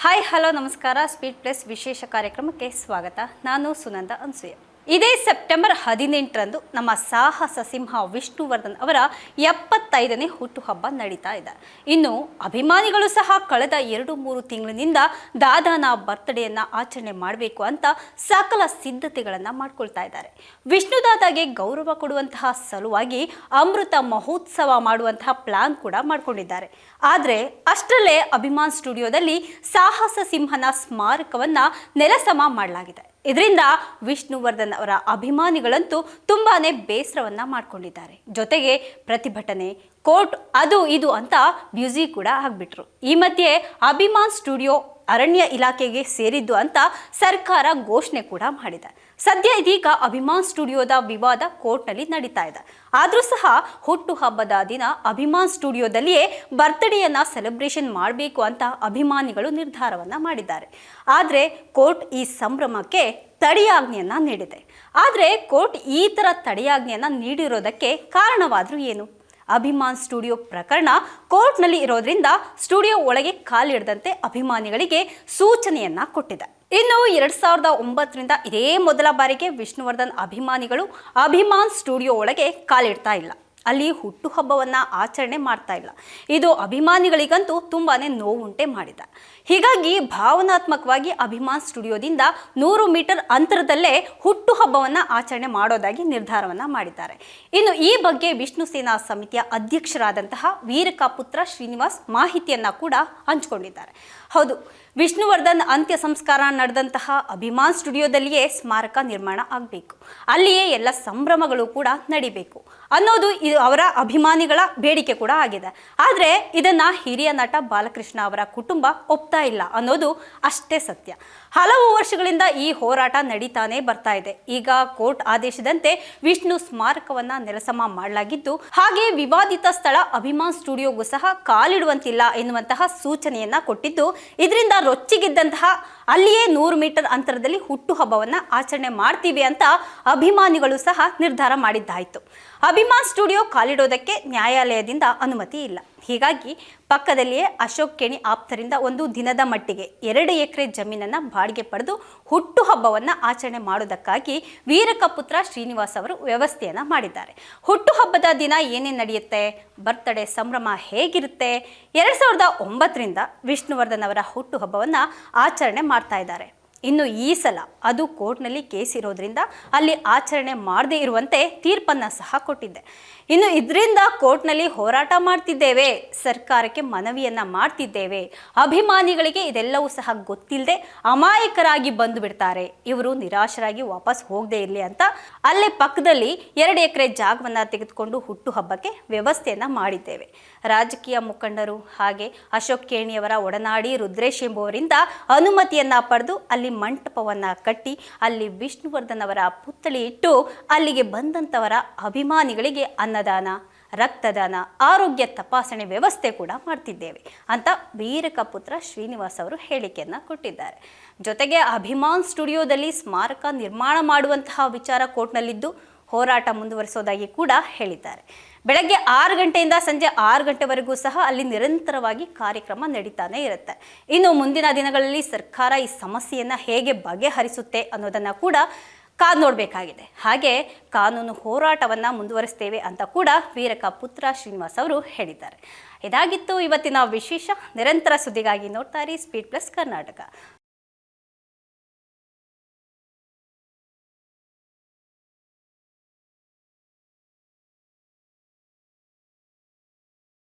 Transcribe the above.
Hi hello ನಮಸ್ಕಾರ. Speed plus ವಿಶೇಷ ಕಾರ್ಯಕ್ರಮಕ್ಕೆ ಸ್ವಾಗತ. ನಾನು ಸುನಂದ ಅನ್ಸೂಯ. ಇದೇ ಸೆಪ್ಟೆಂಬರ್ 18ರಂದು ನಮ್ಮ ಸಾಹಸ ಸಿಂಹ ವಿಷ್ಣುವರ್ಧನ್ ಅವರ 75ನೇ ಹುಟ್ಟುಹಬ್ಬ ನಡೀತಾ ಇದೆ. ಇನ್ನು ಅಭಿಮಾನಿಗಳು ಸಹ ಕಳೆದ 2-3 ತಿಂಗಳಿನಿಂದ ದಾದಾನ ಬರ್ತ್ಡೇಯನ್ನು ಆಚರಣೆ ಮಾಡಬೇಕು ಅಂತ ಸಕಲ ಸಿದ್ಧತೆಗಳನ್ನು ಮಾಡ್ಕೊಳ್ತಾ ಇದ್ದಾರೆ. ವಿಷ್ಣುದಾದಾಗೆ ಗೌರವ ಕೊಡುವಂತಹ ಸಲುವಾಗಿ ಅಮೃತ ಮಹೋತ್ಸವ ಮಾಡುವಂತಹ ಪ್ಲಾನ್ ಕೂಡ ಮಾಡ್ಕೊಂಡಿದ್ದಾರೆ. ಆದರೆ ಅಷ್ಟರಲ್ಲೇ ಅಭಿಮಾನ್ ಸ್ಟುಡಿಯೋದಲ್ಲಿ ಸಾಹಸ ಸಿಂಹನ ಸ್ಮಾರಕವನ್ನು ನೆಲಸಮ ಮಾಡಲಾಗಿದೆ. ಇದರಿಂದ ವಿಷ್ಣುವರ್ಧನ್ ಅವರ ಅಭಿಮಾನಿಗಳಂತೂ ತುಂಬಾನೇ ಬೇಸರವನ್ನ ಮಾಡ್ಕೊಂಡಿದ್ದಾರೆ. ಜೊತೆಗೆ ಪ್ರತಿಭಟನೆ, ಕೋರ್ಟ್, ಅದು ಇದು ಅಂತ ಬ್ಯುಸಿ ಕೂಡ ಆಗ್ಬಿಟ್ರು. ಈ ಮಧ್ಯೆ ಅಭಿಮಾನ್ ಸ್ಟುಡಿಯೋ ಅರಣ್ಯ ಇಲಾಖೆಗೆ ಸೇರಿದ್ದು ಅಂತ ಸರ್ಕಾರ ಘೋಷಣೆ ಕೂಡ ಮಾಡಿದೆ. ಸದ್ಯ ಇದೀಗ ಅಭಿಮಾನ್ ಸ್ಟುಡಿಯೋದ ವಿವಾದ ಕೋರ್ಟ್ನಲ್ಲಿ ನಡೀತಾ ಇದೆ. ಆದರೂ ಸಹ ಹುಟ್ಟುಹಬ್ಬದ ದಿನ ಅಭಿಮಾನ್ ಸ್ಟುಡಿಯೋದಲ್ಲಿಯೇ ಬರ್ತ್ಡೇಯನ್ನು ಸೆಲೆಬ್ರೇಷನ್ ಮಾಡಬೇಕು ಅಂತ ಅಭಿಮಾನಿಗಳು ನಿರ್ಧಾರವನ್ನ ಮಾಡಿದ್ದಾರೆ. ಆದರೆ ಕೋರ್ಟ್ ಈ ಸಂಭ್ರಮಕ್ಕೆ ತಡೆಯಾಜ್ಞೆಯನ್ನ ನೀಡಿದೆ. ಆದರೆ ಕೋರ್ಟ್ ಈ ಥರ ತಡೆಯಾಜ್ಞೆಯನ್ನ ನೀಡಿರೋದಕ್ಕೆ ಕಾರಣವಾದರೂ ಏನು? ಅಭಿಮಾನ್ ಸ್ಟುಡಿಯೋ ಪ್ರಕರಣ ಕೋರ್ಟ್ನಲ್ಲಿ ಇರೋದ್ರಿಂದ ಸ್ಟುಡಿಯೋ ಒಳಗೆ ಕಾಲಿಡದಂತೆ ಅಭಿಮಾನಿಗಳಿಗೆ ಸೂಚನೆಯನ್ನ ಕೊಟ್ಟಿದೆ. ಇನ್ನು 2009ರಿಂದ ಇದೇ ಮೊದಲ ಬಾರಿಗೆ ವಿಷ್ಣುವರ್ಧನ್ ಅಭಿಮಾನಿಗಳು ಅಭಿಮಾನ್ ಸ್ಟುಡಿಯೋ ಒಳಗೆ ಕಾಲಿಡ್ತಾ ಇಲ್ಲ. ಅಲ್ಲಿ ಹುಟ್ಟುಹಬ್ಬವನ್ನ ಆಚರಣೆ ಮಾಡ್ತಾ ಇಲ್ಲ. ಇದು ಅಭಿಮಾನಿಗಳಿಗಂತೂ ತುಂಬಾನೇ ನೋವುಂಟೆ ಮಾಡಿದೆ. ಹೀಗಾಗಿ ಭಾವನಾತ್ಮಕವಾಗಿ ಅಭಿಮಾನ್ ಸ್ಟುಡಿಯೋದಿಂದ 100 ಮೀಟರ್ ಅಂತರದಲ್ಲೇ ಹುಟ್ಟುಹಬ್ಬವನ್ನ ಆಚರಣೆ ಮಾಡೋದಾಗಿ ನಿರ್ಧಾರವನ್ನ ಮಾಡಿದ್ದಾರೆ. ಇನ್ನು ಈ ಬಗ್ಗೆ ವಿಷ್ಣು ಸೇನಾ ಸಮಿತಿಯ ಅಧ್ಯಕ್ಷರಾದಂತಹ ವೀರಕಾಪುತ್ರ ಶ್ರೀನಿವಾಸ್ ಮಾಹಿತಿಯನ್ನ ಕೂಡ ಹಂಚಿಕೊಂಡಿದ್ದಾರೆ. ಹೌದು, ವಿಷ್ಣುವರ್ಧನ್ ಅಂತ್ಯ ಸಂಸ್ಕಾರ ನಡೆದಂತಹ ಅಭಿಮಾನ್ ಸ್ಟುಡಿಯೋದಲ್ಲಿಯೇ ಸ್ಮಾರಕ ನಿರ್ಮಾಣ ಆಗಬೇಕು, ಅಲ್ಲಿಯೇ ಎಲ್ಲ ಸಂಭ್ರಮಗಳು ಕೂಡ ನಡಿಬೇಕು ಅನ್ನೋದು ಅವರ ಅಭಿಮಾನಿಗಳ ಬೇಡಿಕೆ ಕೂಡ ಆಗಿದೆ. ಆದರೆ ಇದನ್ನ ಹಿರಿಯ ನಟ ಬಾಲಕೃಷ್ಣ ಅವರ ಕುಟುಂಬ ಒಪ್ತಾ ಇಲ್ಲ ಅನ್ನೋದು ಅಷ್ಟೇ ಸತ್ಯ. ಹಲವು ವರ್ಷಗಳಿಂದ ಈ ಹೋರಾಟ ನಡೀತಾನೆ ಬರ್ತಾ ಇದೆ. ಈಗ ಕೋರ್ಟ್ ಆದೇಶದಂತೆ ವಿಷ್ಣು ಸ್ಮಾರಕವನ್ನ ನೆಲಸಮ ಮಾಡಲಾಗಿದ್ದು, ಹಾಗೆ ವಿವಾದಿತ ಸ್ಥಳ ಅಭಿಮಾನ್ ಸ್ಟುಡಿಯೋಗೂ ಸಹ ಕಾಲಿಡುವಂತಿಲ್ಲ ಎನ್ನುವಂತಹ ಸೂಚನೆಯನ್ನ ಕೊಟ್ಟಿದ್ದು, ಇದರಿಂದ ರೊಚ್ಚಿಗಿದ್ದಂತಹ ಅಲ್ಲಿಯೇ 100 ಮೀಟರ್ ಅಂತರದಲ್ಲಿ ಹುಟ್ಟುಹಬ್ಬವನ್ನ ಆಚರಣೆ ಮಾಡ್ತೀವಿ ಅಂತ ಅಭಿಮಾನಿಗಳು ಸಹ ನಿರ್ಧಾರ ಮಾಡಿದ್ದಾಯಿತು. ಅಭಿಮಾನ್ ಸ್ಟುಡಿಯೋ ಕಾಲಿಡೋದಕ್ಕೆ ನ್ಯಾಯಾಲಯದಿಂದ ಅನುಮತಿ ಇಲ್ಲ. ಹೀಗಾಗಿ ಪಕ್ಕದಲ್ಲಿಯೇ ಅಶೋಕ್ ಕೇಣಿ ಆಪ್ತರಿಂದ ಒಂದು ದಿನದ ಮಟ್ಟಿಗೆ 2 ಎಕರೆ ಜಮೀನನ್ನ ಬಾಡಿಗೆ ಪಡೆದು ಹುಟ್ಟುಹಬ್ಬವನ್ನ ಆಚರಣೆ ಮಾಡೋದಕ್ಕಾಗಿ ವೀರಕಪುತ್ರ ಶ್ರೀನಿವಾಸ್ ಅವರು ವ್ಯವಸ್ಥೆಯನ್ನ ಮಾಡಿದ್ದಾರೆ. ಹುಟ್ಟುಹಬ್ಬದ ದಿನ ಏನೇನು ನಡೆಯುತ್ತೆ, ಬರ್ತ್ಡೇ ಸಂಭ್ರಮ ಹೇಗಿರುತ್ತೆ? 2009ರಿಂದ ವಿಷ್ಣುವರ್ಧನ್ ಅವರ ಹುಟ್ಟುಹಬ್ಬವನ್ನ ಆಚರಣೆ ಮಾಡ್ತಾ ಇದ್ದಾರೆ. ಇನ್ನು ಈ ಸಲ ಅದು ಕೋರ್ಟ್ನಲ್ಲಿ ಕೇಸ್ ಇರೋದ್ರಿಂದ ಅಲ್ಲಿ ಆಚರಣೆ ಮಾಡದೇ ಇರುವಂತೆ ತೀರ್ಪನ್ನು ಸಹ ಕೊಟ್ಟಿದ್ದೆ. ಇನ್ನು ಇದರಿಂದ ಕೋರ್ಟ್ನಲ್ಲಿ ಹೋರಾಟ ಮಾಡ್ತಿದ್ದೇವೆ, ಸರ್ಕಾರಕ್ಕೆ ಮನವಿಯನ್ನ ಮಾಡ್ತಿದ್ದೇವೆ, ಅಭಿಮಾನಿಗಳಿಗೆ ಇದೆಲ್ಲವೂ ಸಹ ಗೊತ್ತಿಲ್ಲದೆ ಅಮಾಯಕರಾಗಿ ಬಂದು ಬಿಡ್ತಾರೆ, ಇವರು ನಿರಾಶರಾಗಿ ವಾಪಸ್ ಹೋಗದೇ ಇರಲಿ ಅಂತ ಅಲ್ಲೇ ಪಕ್ಕದಲ್ಲಿ 2 ಎಕರೆ ಜಾಗವನ್ನು ತೆಗೆದುಕೊಂಡು ಹುಟ್ಟುಹಬ್ಬಕ್ಕೆ ವ್ಯವಸ್ಥೆಯನ್ನ ಮಾಡಿದ್ದೇವೆ. ರಾಜಕೀಯ ಮುಖಂಡರು ಹಾಗೆ ಅಶೋಕ್ ಕೇಣಿಯವರ ಒಡನಾಡಿ ರುದ್ರೇಶ್ ಎಂಬುವರಿಂದ ಅನುಮತಿಯನ್ನ ಪಡೆದು ಅಲ್ಲಿ ಮಂಟಪವನ್ನ ಕಟ್ಟಿ ಅಲ್ಲಿ ವಿಷ್ಣುವರ್ಧನ್ ಅವರ ಪುತ್ಥಳಿ ಇಟ್ಟು ಅಲ್ಲಿಗೆ ಬಂದಂತವರ ಅಭಿಮಾನಿಗಳಿಗೆ ಅನ್ನದಾನ, ರಕ್ತದಾನ, ಆರೋಗ್ಯ ತಪಾಸಣೆ ವ್ಯವಸ್ಥೆ ಕೂಡ ಮಾಡ್ತಿದ್ದೇವೆ ಅಂತ ವೀರಕಪುತ್ರ ಶ್ರೀನಿವಾಸ್ ಅವರು ಹೇಳಿಕೆಯನ್ನ ಕೊಟ್ಟಿದ್ದಾರೆ. ಜೊತೆಗೆ ಅಭಿಮಾನ್ ಸ್ಟುಡಿಯೋದಲ್ಲಿ ಸ್ಮಾರಕ ನಿರ್ಮಾಣ ಮಾಡುವಂತಹ ವಿಚಾರ ಕೋರ್ಟ್ನಲ್ಲಿದ್ದು ಹೋರಾಟ ಮುಂದುವರಿಸೋದಾಗಿ ಕೂಡ ಹೇಳಿದ್ದಾರೆ. ಬೆಳಗ್ಗೆ 6 ಗಂಟೆಯಿಂದ ಸಂಜೆ 6 ಗಂಟೆವರೆಗೂ ಸಹ ಅಲ್ಲಿ ನಿರಂತರವಾಗಿ ಕಾರ್ಯಕ್ರಮ ನಡೀತಾನೆ ಇರುತ್ತೆ. ಇನ್ನು ಮುಂದಿನ ದಿನಗಳಲ್ಲಿ ಸರ್ಕಾರ ಈ ಸಮಸ್ಯೆಯನ್ನು ಹೇಗೆ ಬಗೆಹರಿಸುತ್ತೆ ಅನ್ನೋದನ್ನು ಕೂಡ ಕಾದು ನೋಡಬೇಕಾಗಿದೆ. ಹಾಗೆ ಕಾನೂನು ಹೋರಾಟವನ್ನು ಮುಂದುವರಿಸ್ತೇವೆ ಅಂತ ಕೂಡ ವೀರಕಪುತ್ರ ಶ್ರೀನಿವಾಸ್ ಅವರು ಹೇಳಿದ್ದಾರೆ. ಇದಾಗಿತ್ತು ಇವತ್ತಿನ ವಿಶೇಷ. ನಿರಂತರ ಸುದ್ದಿಗಾಗಿ ನೋಡ್ತಾ ಇರಿ ಸ್ಪೀಡ್ ಪ್ಲಸ್ ಕರ್ನಾಟಕ.